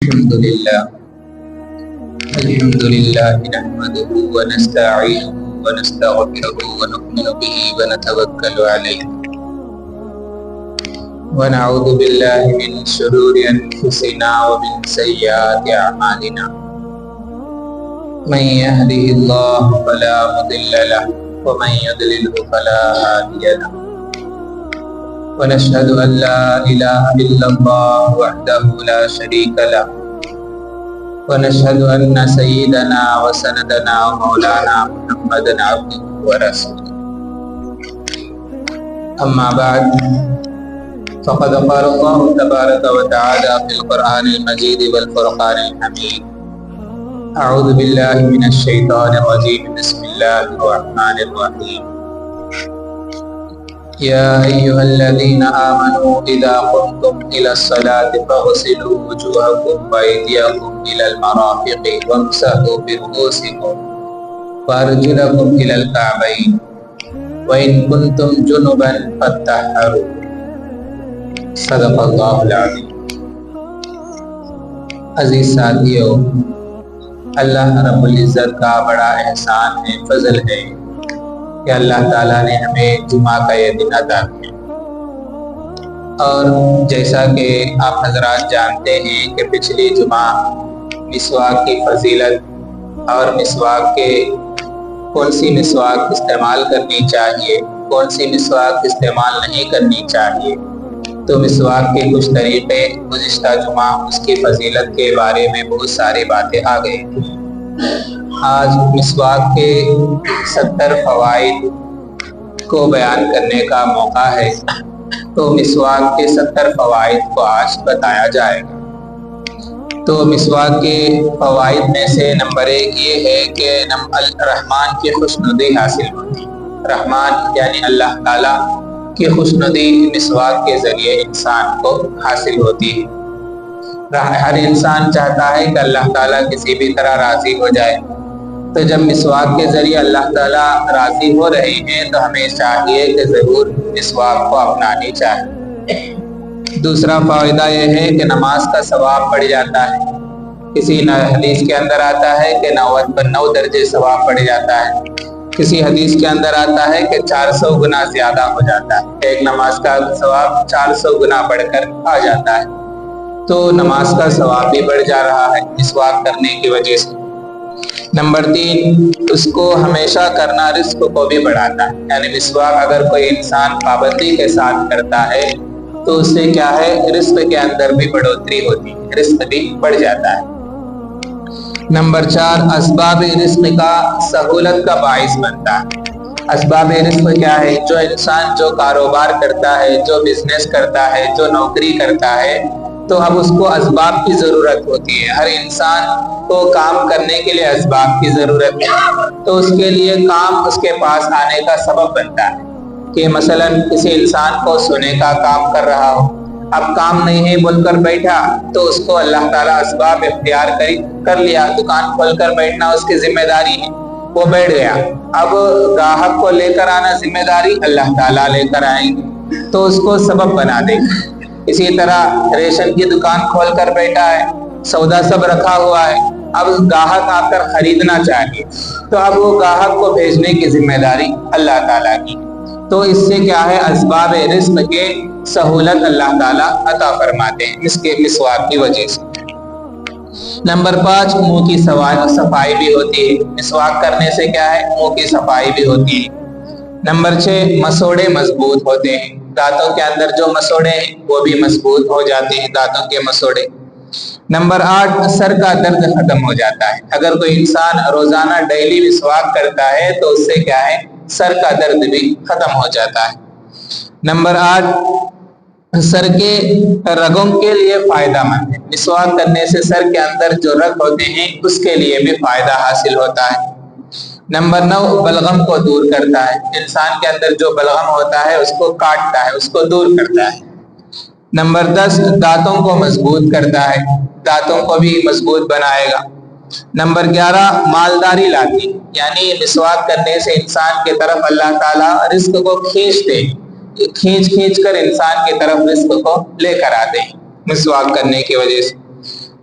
الحمد لله نحمده ونستعينه ونستغفره ونؤمن به ونتوكل عليه ونعوذ بالله من شرور أنفسنا ومن سيئات أعمالنا من يهده الله فلا مضل له ومن يضلله فلا هادي له ونشهد أن لا إله إلا الله وحده لا شريك له ونشهد أن سيدنا وسندنا ومولانا محمدا عبده ورسوله أما بعد فقد قال الله تبارك وتعالى في القرآن المجيد والفرقان الحميد أعوذ بالله من الشيطان الرجيم بسم الله الرحمن الرحيم يا أيها الذين آمنوا إذا قمتم إلى الصلاة فاغسلوا وجوهكم وأيديكم إلى المرافق وامسحوا برؤوسكم وأرجلكم إلى الكعبين وإن كنتم جنبا فاطهروا صدق اللہ العظیم۔ عزیز ساتھیو، اللہ رب العزت کا بڑا احسان ہے، فضل ہے کہ اللہ تعالیٰ نے ہمیں جمعہ کا یہ دن عطا کیا، اور جیسا کہ آپ حضرات جانتے ہیں کہ پچھلی جمعہ مسواک کی فضیلت اور مسواک کے کون سی مسواک استعمال کرنی چاہیے، کون سی مسواک استعمال نہیں کرنی چاہیے، تو مسواک کے کچھ طریقے گزشتہ جمعہ اس کی فضیلت کے بارے میں بہت ساری باتیں آ گئی تھیں۔ آج مسواک کے 70 فوائد کو بیان کرنے کا موقع ہے، تو مسواک کے 70 فوائد کو آج بتایا جائے گا۔ تو مسواک کے فوائد میں سے نمبر 1 یہ ہے کہ رحمان کی خوشنودی حاصل ہوتی ہے۔ رحمان یعنی اللہ تعالیٰ کی خوشنودی مسواک کے ذریعے انسان کو حاصل ہوتی ہے۔ ہر انسان چاہتا ہے کہ اللہ تعالیٰ کسی بھی طرح راضی ہو جائے، تو جب مسواک کے ذریعے اللہ تعالیٰ راضی ہو رہے ہیں تو ہمیں چاہیے کہ ضرور مسواک کو اپنانی چاہیے۔ دوسرا فائدہ یہ ہے کہ نماز کا ثواب بڑھ جاتا ہے۔ کسی حدیث کے اندر آتا ہے کہ 90 پر 9 درجے ثواب بڑھ جاتا ہے، کسی حدیث کے اندر آتا ہے کہ 400 گنا زیادہ ہو جاتا ہے، ایک نماز کا ثواب 400 گنا بڑھ کر آ جاتا ہے۔ تو نماز کا ثواب بھی بڑھ جا رہا ہے مسواک کرنے کی وجہ سے۔ نمبر 3، اس کو ہمیشہ کرنا رزق کو بھی بڑھاتا ہے، یعنی مسواک اگر کوئی انسان پابندی کے ساتھ کرتا ہے تو اس سے کیا ہے، رزق کے اندر بھی بڑھوتری ہوتی ہے، رزق بھی بڑھ جاتا ہے۔ نمبر 4، اسباب رزق کا سہولت کا باعث بنتا ہے۔ اسباب رزق کیا ہے؟ جو انسان جو کاروبار کرتا ہے، جو بزنس کرتا ہے، جو نوکری کرتا ہے، تو اب اس کو اسباب کی ضرورت ہوتی ہے۔ ہر انسان کو کام کرنے کے لیے اسباب کی ضرورت ہے، تو اس کے لیے کام اس کے پاس آنے کا سبب بنتا ہے کہ مثلا کسی انسان کو سونے کا کام کر رہا ہو، اب کام نہیں ہے بول کر بیٹھا، تو اس کو اللہ تعالیٰ اسباب اختیار کر لیا، دکان کھول کر بیٹھنا اس کی ذمہ داری ہے، وہ بیٹھ گیا۔ اب گاہک کو لے کر آنا ذمہ داری اللہ تعالیٰ لے کر آئیں گے، تو اس کو سبب بنا دے گا۔ اسی طرح ریشن کی دکان کھول کر بیٹھا ہے، سودا سب رکھا ہوا ہے، اب گاہک آ کر خریدنا چاہیے، تو اب وہ گاہک کو بھیجنے کی ذمہ داری اللہ تعالیٰ کی۔ تو اس سے کیا ہے، اسباب رزق کے سہولت اللہ تعالیٰ عطا فرماتے ہیں اس کے مسواک کی وجہ سے۔ نمبر 5، منہ کی صفائی بھی ہوتی ہے۔ مسواک کرنے سے کیا ہے، منہ کی صفائی بھی ہوتی ہے۔ نمبر 6، مسوڑے مضبوط ہوتے ہیں۔ دانتوں کے اندر جو مسوڑے ہیں وہ بھی مضبوط ہو جاتے ہیں، دانتوں کے مسوڑے۔ نمبر 8، سر کا درد ختم ہو جاتا ہے۔ اگر کوئی انسان روزانہ ڈیلی مسواک کرتا ہے تو اس سے کیا ہے، سر کا درد بھی ختم ہو جاتا ہے۔ نمبر 8، سر کے رگوں کے لیے فائدہ مند ہے۔ مسواک کرنے سے سر کے اندر جو رگ ہوتے ہیں اس کے لیے بھی فائدہ حاصل ہوتا ہے۔ نمبر 9، بلغم کو دور کرتا ہے۔ انسان کے اندر جو بلغم ہوتا ہے اس کو کاٹتا ہے، اس کو دور کرتا ہے۔ نمبر 10، دانتوں کو مضبوط کرتا ہے، دانتوں کو بھی مضبوط بنائے گا۔ نمبر 11، مالداری لاتی، یعنی مسواک کرنے سے انسان کی طرف اللہ تعالیٰ رزق کو کھینچتے، کھینچ کر انسان کی طرف رزق کو لے کر آتے ہیں مسواک کرنے کی وجہ سے۔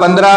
15,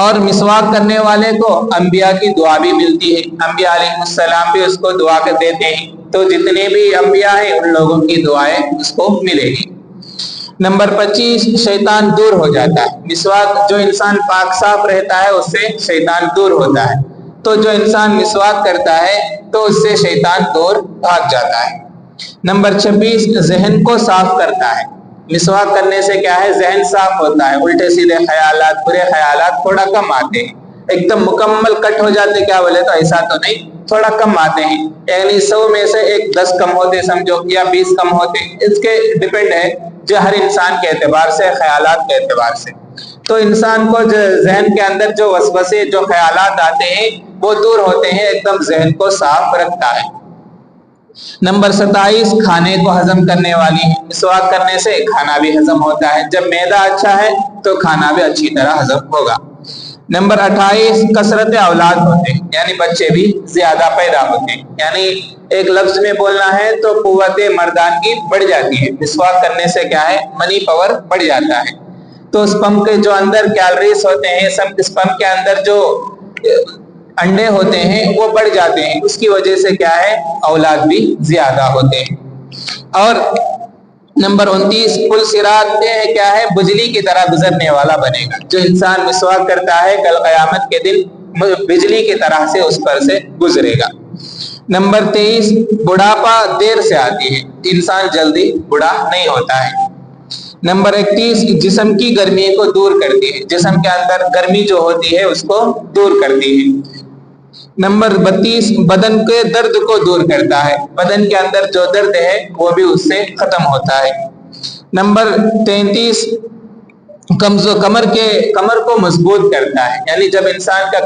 اور مسواک کرنے والے کو انبیاء کی دعا بھی ملتی ہے، انبیاء علیہ السلام بھی اس کو دعا کر دیتے ہیں، تو جتنے بھی انبیاء ہیں ان لوگوں کی دعائیں اس کو ملے گی۔ نمبر 25، شیطان دور ہو جاتا ہے۔ مسواک جو انسان پاک صاف رہتا ہے اس سے شیطان دور ہوتا ہے، تو جو انسان مسواک کرتا ہے تو اس سے شیطان دور بھاگ جاتا ہے۔ نمبر 26، ذہن کو صاف کرتا ہے۔ مسواک کرنے سے کیا ہے، ذہن صاف ہوتا ہے، الٹے سیدھے خیالات، برے خیالات تھوڑا کم آتے ہیں، ایک دم مکمل کٹ ہو جاتے کیا بولے تو ایسا تو نہیں، تھوڑا کم آتے ہیں، یعنی 100 میں سے 10 کم ہوتے سمجھو، یا 20 کم ہوتے، اس کے ڈیپینڈ ہے جو ہر انسان کے اعتبار سے، خیالات کے اعتبار سے۔ تو انسان کو جو ذہن کے اندر جو وسوسے، جو خیالات آتے ہیں وہ دور ہوتے ہیں، ایک دم ذہن کو صاف رکھتا ہے۔ نمبر 27، کھانے کو ہضم کرنے والی ہے۔ مسواک کرنے سے کھانا بھی ہضم ہوتا ہے، جب معدہ اچھا ہے تو کھانا بھی اچھی طرح ہضم ہوگا۔ نمبر 28، کثرت اولاد ہوتے ہیں، یعنی بچے بھی زیادہ پیدا ہوتے ہیں، یعنی ایک لفظ میں بولنا ہے تو قوت مردانگی بڑھ جاتی ہے۔ مسواک کرنے سے کیا ہے، منی پاور بڑھ جاتا ہے، تو اس پمپ کے جو اندر کیلوریز ہوتے ہیں، اس پمپ کے اندر جو انڈے ہوتے ہیں وہ بڑھ جاتے ہیں، اس کی وجہ سے کیا ہے، اولاد بھی زیادہ ہوتے ہیں۔ اور نمبر 29، پل صراط کیا ہے، بجلی کی طرح گزرنے والا بنے گا۔ جو انسان مسواک کرتا ہے کل قیامت کے دن بجلی کی طرح سے اس پر سے گزرے گا۔ نمبر 23، بڑھاپا دیر سے آتی ہے، انسان جلدی بوڑھا نہیں ہوتا ہے۔ نمبر 31، جسم کی گرمی کو دور کرتی ہے، جسم کے اندر گرمی جو ہوتی ہے اس کو دور کرتی ہے۔ نمبر 32، بدن کے درد کو دور کرتا ہے، بدن کے اندر جو درد ہے وہ بھی اس سے ختم ہوتا ہے۔ نمبر 33، کمر کو مضبوط کرتا ہے، یعنی جب انسان کا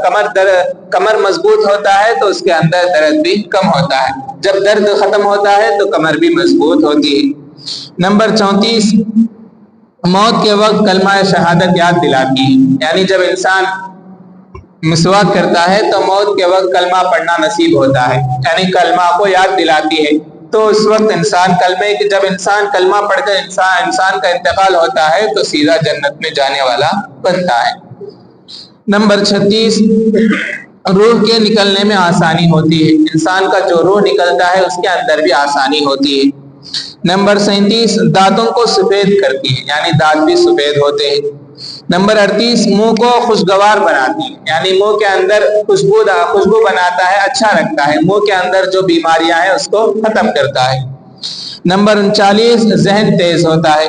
کمر مضبوط ہوتا ہے تو اس کے اندر درد بھی کم ہوتا ہے، جب درد ختم ہوتا ہے تو کمر بھی مضبوط ہوتی ہے۔ نمبر 34، موت کے وقت کلمہ شہادت یاد دلاتی ہے، یعنی جب انسان مسواک کرتا ہے تو موت کے وقت کلمہ پڑھنا نصیب ہوتا ہے، یعنی کلمہ کو یاد دلاتی ہے، تو اس وقت جب انسان کلمہ پڑھ کر انسان کا انتقال ہوتا ہے تو سیدھا جنت میں جانے والا بنتا ہے۔ نمبر 36، روح کے نکلنے میں آسانی ہوتی ہے، انسان کا جو روح نکلتا ہے اس کے اندر بھی آسانی ہوتی ہے۔ نمبر 37، دانتوں کو سفید کرتی ہے، یعنی دانت بھی سفید ہوتے ہیں۔ نمبر 38، منہ کو خوشگوار بناتی ہے، یعنی منہ کے اندر خوشبو بناتا ہے، اچھا رکھتا ہے، منہ کے اندر جو بیماریاں ہیں اس کو ختم کرتا ہے۔ نمبر 39، ذہن تیز ہوتا ہے،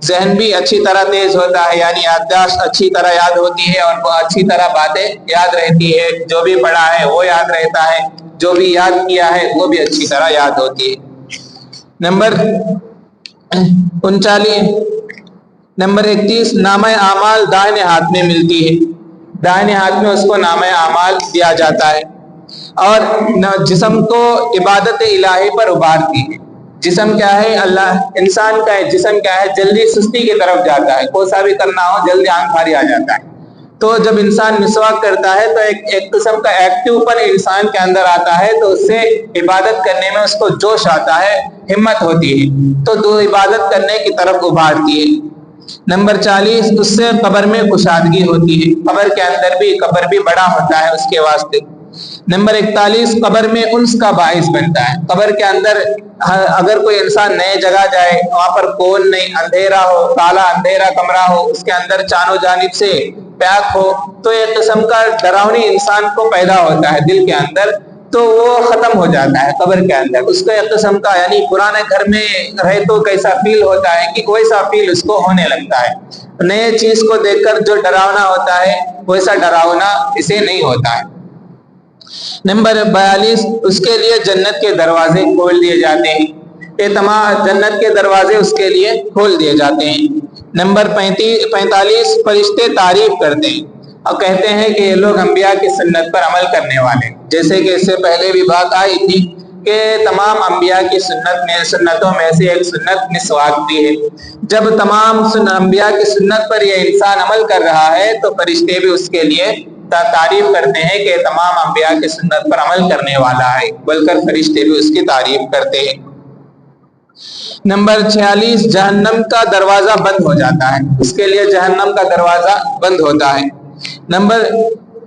ذہن بھی اچھی طرح تیز ہوتا ہے، یعنی یادداشت اچھی طرح یاد ہوتی ہے اور وہ اچھی طرح باتیں یاد رہتی ہے، جو بھی پڑھا ہے وہ یاد رہتا ہے، جو بھی یاد کیا ہے وہ بھی اچھی طرح یاد ہوتی ہے۔ نمبر 31، نامہ اعمال دائیں ہاتھ میں ملتی ہے، دائیں ہاتھ میں اس کو نامہ اعمال دیا جاتا ہے۔ اور جسم کو عبادت الہی پر ابھارتی ہے، جسم کیا ہے، انسان کا جسم کیا ہے، جلدی سستی کی طرف جاتا ہے، کوئی سا بھی کرنا ہو جلدی آنکھ بھاری آ جاتا ہے، تو جب انسان مسواک کرتا ہے تو ایک قسم کا ایکٹیو پر انسان کے اندر آتا ہے، تو اس سے عبادت کرنے میں اس کو جوش آتا ہے، ہمت ہوتی ہے، تو عبادت کرنے کی طرف ابھارتی ہے۔ نمبر 40، اس سے قبر میں کشادگی ہوتی ہے، قبر بھی بڑا ہوتا ہے اس کے واسطے۔ نمبر 41، قبر میں انس کا باعث بنتا ہے، قبر کے اندر اگر کوئی انسان نئے جگہ جائے، وہاں پر کون نہیں، اندھیرا ہو، کالا اندھیرا کمرہ ہو، اس کے اندر چاروں جانب سے پیاک ہو، تو ایک قسم کا ڈراؤنی انسان کو پیدا ہوتا ہے دل کے اندر، تو وہ ختم ہو جاتا ہے قبر کے اندر، اس کو ایک قسم کا، یعنی پرانے گھر میں رہے تو کیسا فیل ہوتا ہے کہ ویسا فیل اس کو ہونے لگتا ہے، نئے چیز کو دیکھ کر جو ڈراونا ہوتا ہے ویسا ڈراونا اسے نہیں ہوتا ہے۔ نمبر 42، اس کے لیے جنت کے دروازے کھول دیے جاتے ہیں، یہ تمام جنت کے دروازے اس کے لیے کھول دیے جاتے ہیں۔ نمبر 45، فرشتے تعریف کرتے ہیں اور کہتے ہیں کہ یہ لوگ انبیاء کی سنت پر عمل کرنے والے، جیسے کہ اس سے پہلے بھی بات آئی تھی کہ تمام انبیاء کی سنتوں میں سے ایک سنت مسواک بھی ہے۔ جب تمام انبیاء کی سنت پر یہ انسان عمل کر رہا ہے تو فرشتے بھی اس کے لیے تعریف کرتے ہیں کہ تمام انبیاء کی سنت پر عمل کرنے والا ہے، بلکہ فرشتے بھی اس کی تعریف کرتے ہیں۔ نمبر 46، جہنم کا دروازہ بند ہو جاتا ہے، اس کے لیے جہنم کا دروازہ بند ہوتا ہے۔ نمبر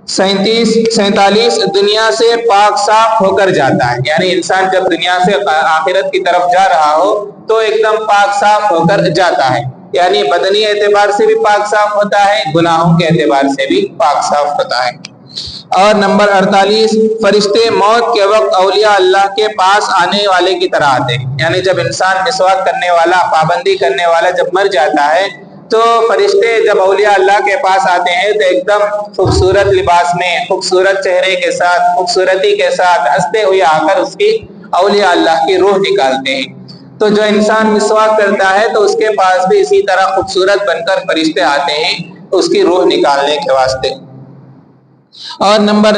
47 دنیا سے پاک صاف ہو کر جاتا ہے، یعنی انسان جب دنیا سے آخرت کی طرف جا رہا ہو تو ایک دم پاک صاف ہو کر جاتا ہے، یعنی بدنی اعتبار سے بھی پاک صاف ہوتا ہے، گناہوں کے اعتبار سے بھی پاک صاف ہوتا ہے۔ اور نمبر 48 فرشتے موت کے وقت اولیاء اللہ کے پاس آنے والے کی طرح آتے ہیں، یعنی جب انسان مسواک کرنے والا، پابندی کرنے والا جب مر جاتا ہے تو فرشتے جب اولیاء اللہ کے پاس آتے ہیں تو ایک دم خوبصورت لباس میں، خوبصورت چہرے کے ساتھ، خوبصورتی کے ساتھ ہنستے ہوئے آ کر اس کی اولیاء اللہ کی روح نکالتے ہیں۔ تو جو انسان مسواک کرتا ہے تو اس کے پاس بھی اسی طرح خوبصورت بن کر فرشتے آتے ہیں اس کی روح نکالنے کے واسطے۔ اور نمبر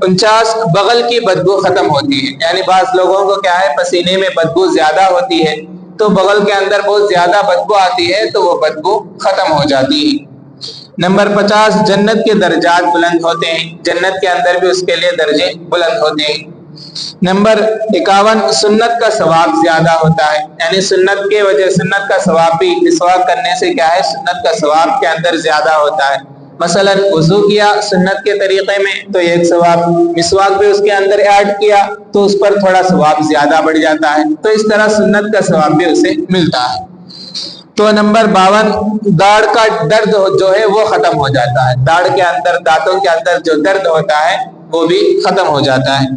49 بغل کی بدبو ختم ہوتی ہے، یعنی بعض لوگوں کو کیا ہے پسینے میں بدبو زیادہ ہوتی ہے تو بغل کے اندر بہت زیادہ بدبو آتی ہے تو وہ بدبو ختم ہو جاتی ہے۔ نمبر 50 جنت کے درجات بلند ہوتے ہیں، جنت کے اندر بھی اس کے لیے درجے بلند ہوتے ہیں۔ نمبر 51 سنت کا ثواب زیادہ ہوتا ہے، یعنی سنت کے وجہ سنت کا ثواب بھی مسواک کرنے سے کیا ہے سنت کا ثواب کے اندر زیادہ ہوتا ہے۔ مثلا وضو کیا سنت کے طریقے میں تو ایک ثواب، مسواک بھی اس کے اندر ایڈ کیا تو اس پر تھوڑا ثواب زیادہ بڑھ جاتا ہے، تو اس طرح سنت کا ثواب بھی اسے ملتا ہے۔ تو نمبر 52 داڑھ کا درد جو ہے وہ ختم ہو جاتا ہے، داڑھ کے اندر دانتوں کے اندر جو درد ہوتا ہے وہ بھی ختم ہو جاتا ہے۔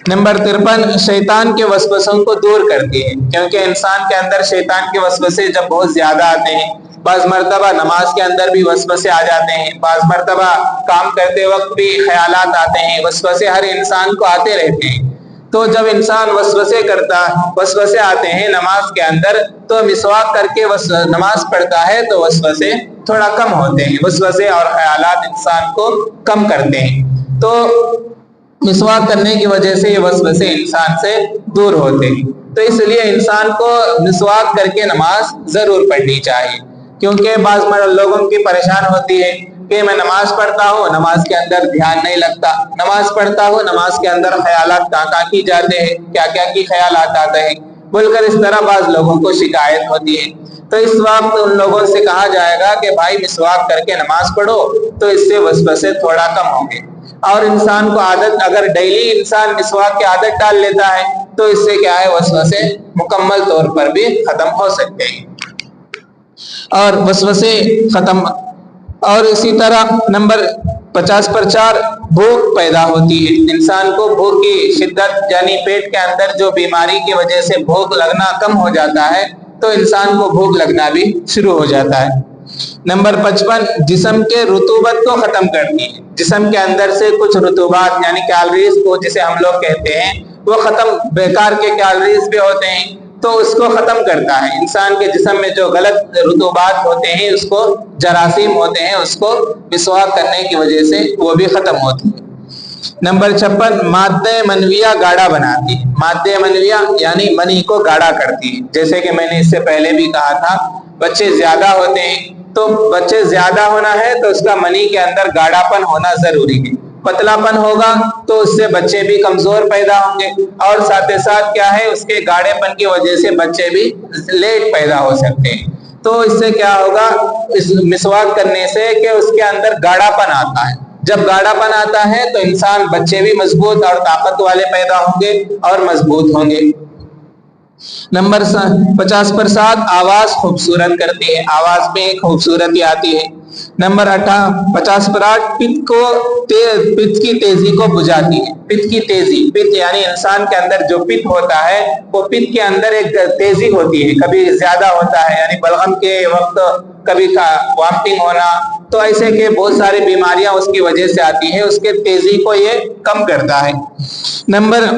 نمبر 53 شیطان کے وسوسوں کو دور کرتی ہے، کیونکہ انسان کے اندر شیطان کے وسوسے جب بہت زیادہ آتے ہیں، بعض مرتبہ نماز کے اندر بھی وسوسے آ جاتے ہیں، بعض مرتبہ کام کرتے وقت بھی خیالات آتے ہیں، وسوسے ہر انسان کو آتے رہتے ہیں، تو جب انسان وسوسے آتے ہیں نماز کے اندر تو مسواک کر کے نماز پڑھتا ہے تو وسوسے تھوڑا کم ہوتے ہیں، وسوسے اور خیالات انسان کو کم کرتے ہیں، تو مسواک کرنے کی وجہ سے یہ وسوسے انسان سے دور ہوتے ہیں۔ تو اس لیے انسان کو مسواک کر کے نماز ضرور پڑھنی چاہیے، کیونکہ بعض لوگوں کی پریشان ہوتی ہے کہ میں نماز پڑھتا ہوں نماز کے اندر دھیان نہیں لگتا، نماز پڑھتا ہوں نماز کے اندر خیالات کہاں کی جاتے ہیں، کیا کیا کی خیالات آتے ہیں بول کر اس طرح بعض لوگوں کو شکایت ہوتی ہے۔ تو اس وقت ان لوگوں سے کہا جائے گا کہ بھائی مسواک کر کے نماز پڑھو تو اس سے وسوسے تھوڑا کم ہوں گے، اور انسان کو عادت اگر ڈیلی انسان مسواک کی عادت ڈال لیتا ہے تو اس سے کیا ہے وسوسے مکمل طور پر بھی ختم ہو سکتے ہیں، اور وسوسے ختم۔ اور اسی طرح نمبر 50 پر 4 بھوک پیدا ہوتی ہے، انسان کو بھوک کی شدت یعنی پیٹ کے اندر جو بیماری کی وجہ سے بھوک لگنا کم ہو جاتا ہے تو انسان کو بھوک لگنا بھی شروع ہو جاتا ہے۔ نمبر 55 جسم کے رطوبت کو ختم کرتی ہے، جسم کے اندر سے کچھ رطوبات یعنی کیلوریز کو جسے ہم لوگ کہتے ہیں وہ ختم، بیکار کے کیلوریز بھی ہوتے ہیں تو اس کو ختم کرتا ہے، انسان کے جسم میں جو غلط رطوبات ہوتے ہیں اس کو جراثیم ہوتے ہیں اس کو مسواک کرنے کی وجہ سے وہ بھی ختم ہوتی ہے۔ نمبر 56 مادہ منویہ گاڑھا بناتی ہے، مادہ منویہ یعنی منی کو گاڑھا کرتی ہے، جیسے کہ میں نے اس سے پہلے بھی کہا تھا بچے زیادہ ہوتے ہیں تو بچے زیادہ ہونا ہے تو اس کا منی کے اندر گاڑھا پن ہونا ضروری ہے، پتلا پن ہوگا تو اس سے بچے بھی کمزور پیدا ہوں گے، اور ساتھ ساتھ کیا ہے اس کے گاڑھے پن کی وجہ سے بچے بھی لیٹ پیدا ہو سکتے ہیں، تو اس سے کیا ہوگا اس مسواک کرنے سے کہ اس کے اندر گاڑھا پن آتا ہے، جب گاڑھا پن آتا ہے تو انسان بچے بھی مضبوط اور طاقت والے پیدا ہوں گے اور مضبوط ہوں گے۔ نمبر 50 پر 7 آواز خوبصورت کرتی ہے، آواز میں خوبصورتی آتی ہے۔ نمبر 50 پر 8 پت کی تیزی کو بجھاتی ہے، پت کی تیزی، پت یعنی انسان کے اندر جو پت ہوتا ہے وہ پت کے اندر ایک تیزی ہوتی ہے، کبھی زیادہ ہوتا ہے یعنی بلغم کے وقت کبھی وامٹنگ ہونا، تو ایسے کہ بہت ساری بیماریاں اس کی وجہ سے آتی ہے، اس کے تیزی کو یہ کم کرتا ہے۔ نمبر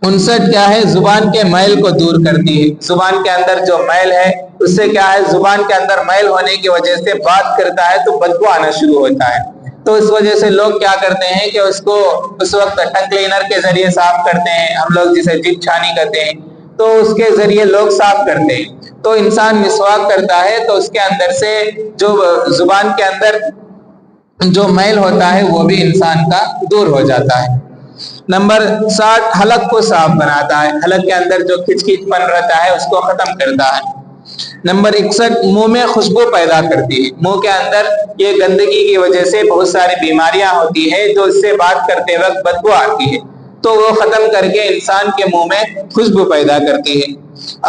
59 کیا ہے زبان کے میل کو دور کرتی ہے، زبان کے اندر جو میل ہے اس سے کیا ہے زبان کے اندر میل ہونے کی وجہ سے بات کرتا ہے تو بدبو آنا شروع ہوتا ہے، تو اس وجہ سے لوگ کیا کرتے ہیں کہ اس کو اس وقت ٹنگ کلینر کے ذریعے صاف کرتے ہیں، ہم لوگ جسے جب چھانی کہتے ہیں تو اس کے ذریعے لوگ صاف کرتے ہیں، تو انسان مسواک کرتا ہے تو اس کے اندر سے جو زبان کے اندر جو میل ہوتا ہے وہ بھی انسان کا دور ہو جاتا ہے۔ نمبر 60 حلق کو صاف بناتا ہے، حلق کے اندر جو کھچ کھچ پن رہتا ہے اس کو ختم کرتا ہے۔ نمبر 61 منہ میں خوشبو پیدا کرتی ہے. منہ کے اندر یہ گندگی کی وجہ سے بہت ساری بیماریاں ہوتی ہے جو اس سے بات کرتے وقت بدبو آتی ہے، تو وہ ختم کر کے انسان کے منہ میں خوشبو پیدا کرتی ہے.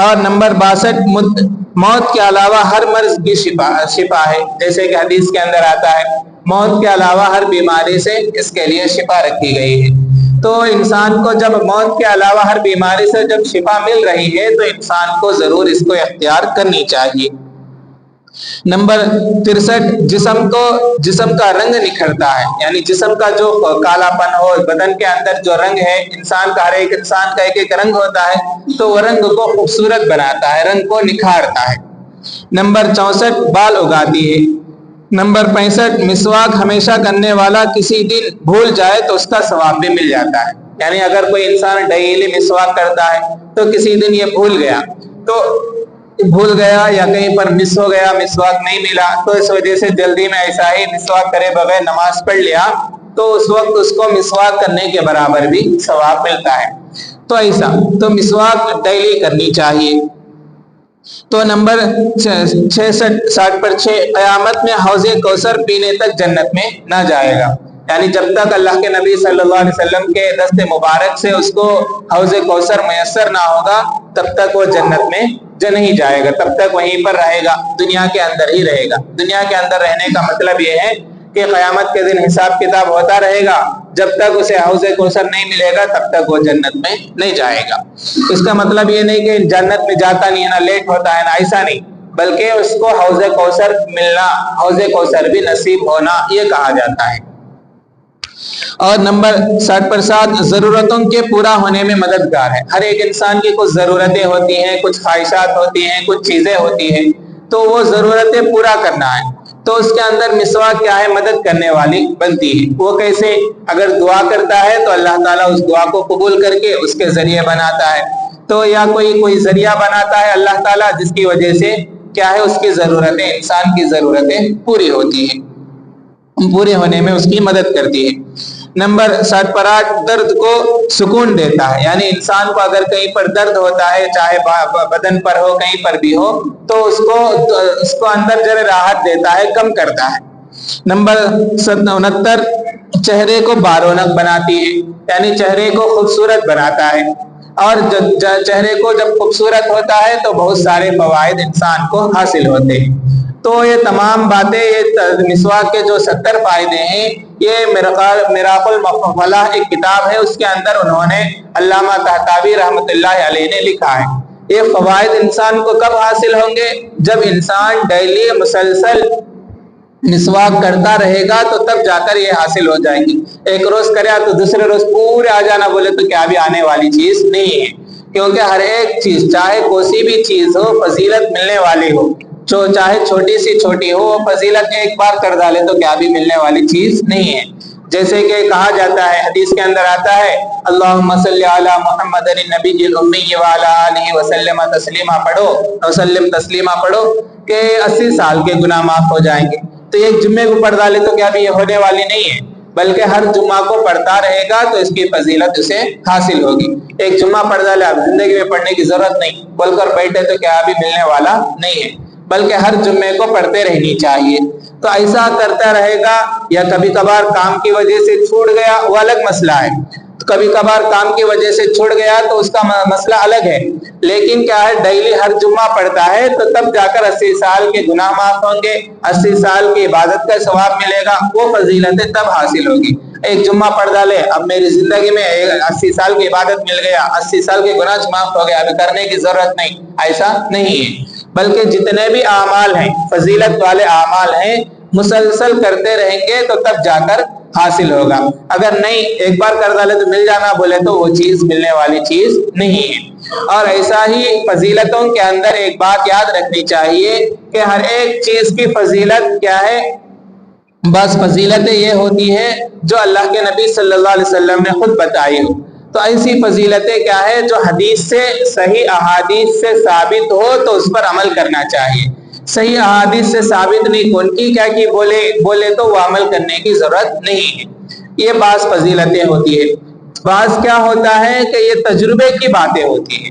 اور نمبر 62 موت کے علاوہ ہر مرض کی شفا ہے، جیسے کہ حدیث کے اندر آتا ہے موت کے علاوہ ہر بیماری سے اس کے لیے شفا رکھی گئی ہے. تو انسان کو جب موت کے علاوہ ہر بیماری سے جب شفا مل رہی ہے تو انسان کو ضرور اس کو اختیار کرنی چاہیے. نمبر 63 جسم کا رنگ نکھرتا ہے، یعنی جسم کا جو کالا پن ہو، بدن کے اندر جو رنگ ہے، ہر ایک انسان کا ایک ایک رنگ ہوتا ہے، تو وہ رنگ کو خوبصورت بناتا ہے، رنگ کو نکھارتا ہے. نمبر 64 بال اگاتی ہے. نمبر 65 مسواک ہمیشہ کرنے والا کسی دن بھول جائے تو اس کا ثواب بھی مل جاتا ہے. یعنی اگر کوئی انسان ڈیلی مسواک کرتا ہے تو کسی دن یہ بھول گیا یا کہیں پر مس ہو گیا، مسواک نہیں ملا، تو اس وجہ سے جلدی میں ایسا ہی مسواک کرے بغیر نماز پڑھ لیا تو اس وقت اس کو مسواک کرنے کے برابر بھی ثواب ملتا ہے. تو مسواک ڈیلی کرنی چاہیے. تو نمبر 66 قیامت میں حوض کوثر پینے تک جنت میں نہ جائے گا. یعنی جب تک اللہ کے نبی صلی اللہ علیہ وسلم کے دست مبارک سے اس کو حوض کوثر میسر نہ ہوگا تب تک وہ جنت میں نہیں جائے گا، تب تک وہیں پر رہے گا، دنیا کے اندر ہی رہے گا. دنیا کے اندر رہنے کا مطلب یہ ہے کہ قیامت کے دن حساب کتاب ہوتا رہے گا، جب تک اسے حوض کوثر نہیں ملے گا تب تک وہ جنت میں نہیں جائے گا. اس کا مطلب یہ نہیں کہ جنت میں جاتا نہیں ہے نا، لیٹ ہوتا ہے نا، ایسا نہیں، بلکہ اس کو حوض کوثر ملنا، حوض کوثر بھی نصیب ہونا، یہ کہا جاتا ہے. اور نمبر 60 ضرورتوں کے پورا ہونے میں مددگار ہے. ہر ایک انسان کی کچھ ضرورتیں ہوتی ہیں، کچھ خواہشات ہوتی ہیں، کچھ چیزیں ہوتی ہیں، تو وہ ضرورتیں پورا کرنا ہے. تو اس کے اندر مسواک کیا ہے؟ مدد کرنے والی بنتی ہے. وہ کیسے؟ اگر دعا کرتا ہے تو اللہ تعالیٰ اس دعا کو قبول کر کے اس کے ذریعے بناتا ہے. تو یا کوئی ذریعہ بناتا ہے اللہ تعالیٰ جس کی وجہ سے کیا ہے اس کی ضرورتیں، انسان کی ضرورتیں پوری ہوتی ہیں، پورے ہونے میں اس کی مدد کرتی ہے. نمبر 68 درد کو سکون دیتا ہے. یعنی انسان کو اگر کہیں پر درد ہوتا ہے، چاہے بدن پر ہو کہیں پر بھی ہو، تو اس کو اندر ذرا راحت دیتا ہے، کم کرتا ہے. نمبر 69 چہرے کو بارونق بناتی ہے، یعنی چہرے کو خوبصورت بناتا ہے. اور چہرے کو جب خوبصورت ہوتا ہے تو بہت سارے فوائد انسان کو حاصل ہوتے ہیں. تو یہ تمام باتیں، یہ مسواک کے جو 70 فائدے ہیں، یہ میراث المفلاح ایک کتاب ہے، اس کے اندر انہوں نے علامہ طحطاوی رحمۃ اللہ علیہ نے لکھا ہے. یہ فوائد انسان کو کب حاصل ہوں گے؟ جب انسان ڈیلی مسلسل مسواک کرتا رہے گا تو تب جا کر یہ حاصل ہو جائیں گی. ایک روز کرے تو دوسرے روز پورے آ جانا بولے تو کیا بھی آنے والی چیز نہیں ہے، کیونکہ ہر ایک چیز، چاہے کوئی بھی چیز ہو، فضیلت ملنے والی ہو، چاہے چھوٹی سی چھوٹی ہو، فضیلت ایک بار کر ڈالے تو کیا بھی ملنے والی چیز نہیں ہے. جیسے کہ کہا جاتا ہے، حدیث کے اندر آتا ہے، اللہم صلی علی محمد النبی الامی وعلی آلہ وسلم تسلیما پڑھو، وسلم تسلیما پڑھو کہ 80 سال کے گناہ معاف ہو جائیں گے. تو ایک جمعے کو پڑھ ڈالے تو کیا بھی یہ ہونے والی نہیں ہے، بلکہ ہر جمعہ کو پڑھتا رہے گا تو اس کی فضیلت اسے حاصل ہوگی. ایک جمعہ پڑھ ڈالے، اب زندگی میں پڑھنے کی ضرورت نہیں بول کر بیٹھے تو کیا بھی ملنے والا نہیں ہے، بلکہ ہر جمعے کو پڑھتے رہنی چاہیے. تو ایسا کرتا رہے گا. یا کبھی کبھار کام کی وجہ سے چھوٹ گیا، وہ الگ مسئلہ ہے. تو کبھی کبھار کام کی وجہ سے چھوٹ گیا تو اس کا مسئلہ الگ ہے، لیکن کیا ہے، ڈیلی ہر جمعہ پڑھتا ہے تو تب جا کر 80 سال کے گناہ معاف ہوں گے، 80 سال کی عبادت کا ثواب ملے گا، وہ فضیلتیں تب حاصل ہوگی. ایک جمعہ پڑھ ڈالے، اب میری زندگی میں 80 سال کی عبادت مل گیا، 80 سال کے گناہ معاف ہو گیا، ابھی کرنے کی ضرورت نہیں، ایسا نہیں ہے. بلکہ جتنے بھی اعمال ہیں، فضیلت والے اعمال ہیں، مسلسل کرتے رہیں گے تو تب جا کر حاصل ہوگا. اگر نہیں، ایک بار کر ڈالے تو مل جانا بولے تو وہ چیز ملنے والی چیز نہیں ہے. اور ایسا ہی فضیلتوں کے اندر ایک بات یاد رکھنی چاہیے کہ ہر ایک چیز کی فضیلت کیا ہے؟ بس فضیلتیں یہ ہوتی ہیں جو اللہ کے نبی صلی اللہ علیہ وسلم نے خود بتائی ہو. تو ایسی فضیلتیں کیا ہے؟ جو حدیث سے، صحیح احادیث سے ثابت ہو تو اس پر عمل کرنا چاہیے. صحیح احادیث سے ثابت نہیں، کون کی کیا کی بولے تو وہ عمل کرنے کی ضرورت نہیں ہے. یہ بعض فضیلتیں ہوتی ہے. بعض کیا ہوتا ہے کہ یہ تجربے کی باتیں ہوتی ہیں.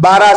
12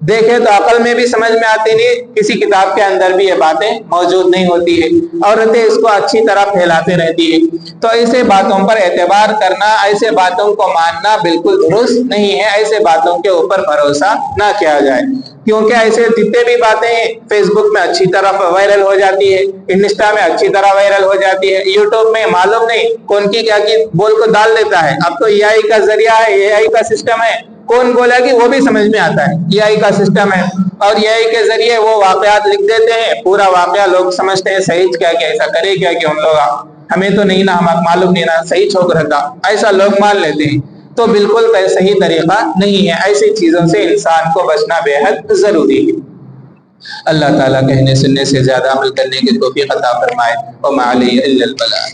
دیکھے تو عقل میں بھی سمجھ میں آتی نہیں، کسی کتاب کے اندر بھی یہ باتیں موجود نہیں ہوتی ہے، عورتیں اس کو اچھی طرح پھیلاتے رہتی ہے۔ تو ایسے باتوں پر اعتبار کرنا، ایسے باتوں کو ماننا بالکل درست نہیں ہے، ایسے باتوں کے اوپر بھروسہ نہ کیا جائے، کیونکہ ایسے جتنے بھی باتیں فیس بک میں اچھی طرح وائرل ہو جاتی ہے، انسٹا میں اچھی طرح وائرل ہو جاتی ہے، یوٹیوب میں معلوم نہیں کون کی کیا کی بول کو ڈال دیتا ہے۔ اب تو اے آئی کا ذریعہ ہے، اے آئی کا سسٹم ہے، کون بولا کہ وہ بھی سمجھ میں آتا ہے، اے آئی کا سسٹم ہے، اور اے آئی کے ذریعے وہ واقعات لکھ دیتے ہیں، پورا واقعہ لوگ سمجھتے ہیں صحیح کیا کہ ایسا کرے کیا کہ ان لوگ ہمیں تو نہیں نا، ہمیں معلوم نہیں نا، صحیح چھوک رکھا، ایسا لوگ مان لیتے ہیں۔ تو بالکل صحیح طریقہ نہیں ہے، ایسی چیزوں سے انسان کو بچنا بے حد ضروری ہے۔ اللہ تعالیٰ کہنے سننے سے زیادہ عمل کرنے کی توفیق عطا فرمائے۔ وما علیہ الا البلاغ۔